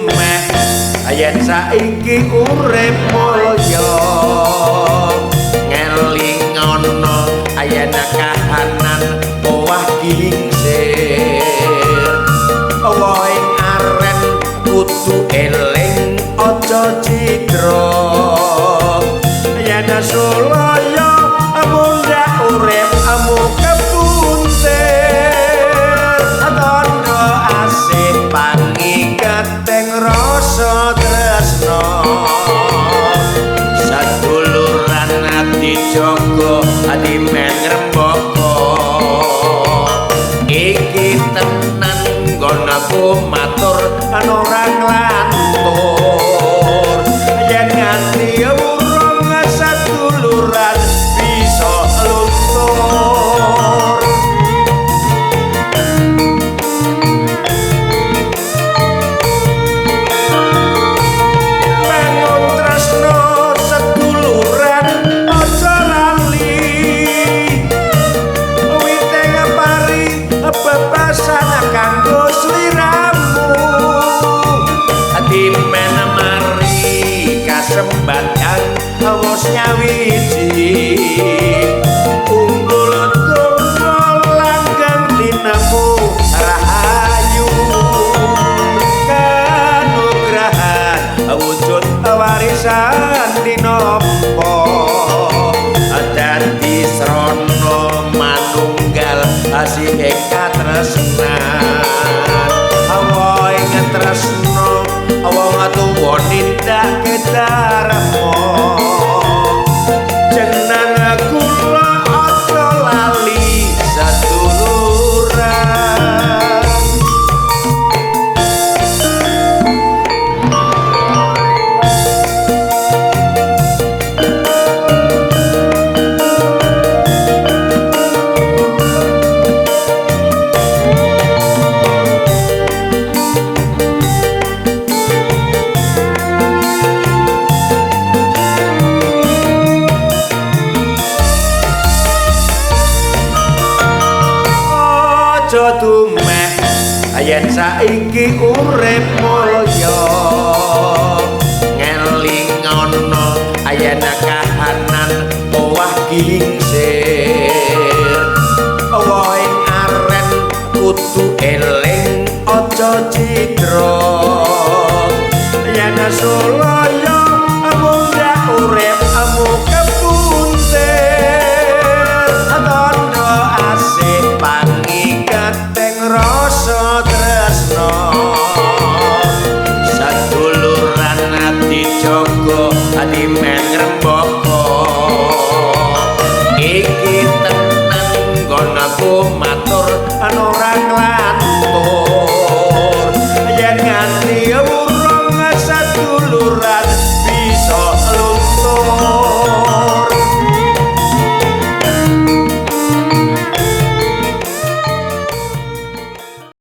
tumeh yen saiki urip mulya ngelingono yen kahanan owah gingsir wae aren kudu eling aja cidra yen sulaya mundak urip amu kepuntir tondo asih pangingeteng rasa tresno saduluran ati jaga ati men ngrembaka iki tenan nggon aku matur ora nglantur yen nganti urung saduluran bisa luntur bangun tresno seduluran aja lali wite ngapari bebasan kanggo sliramu ati men mari kasembatan wis nyawiji unggul tunggal langgeng dinamu rahayu kanugrahan wujud warisan dinompo dadi srana manunggal asih katresnan awa ing tresno wong tuwa nindakake darmo jeneng kula aja lali saduluran aja tumeh yen saiki urip mulya ngelingono yen kahanan owah gingsir wae aren kudu eling aja cidra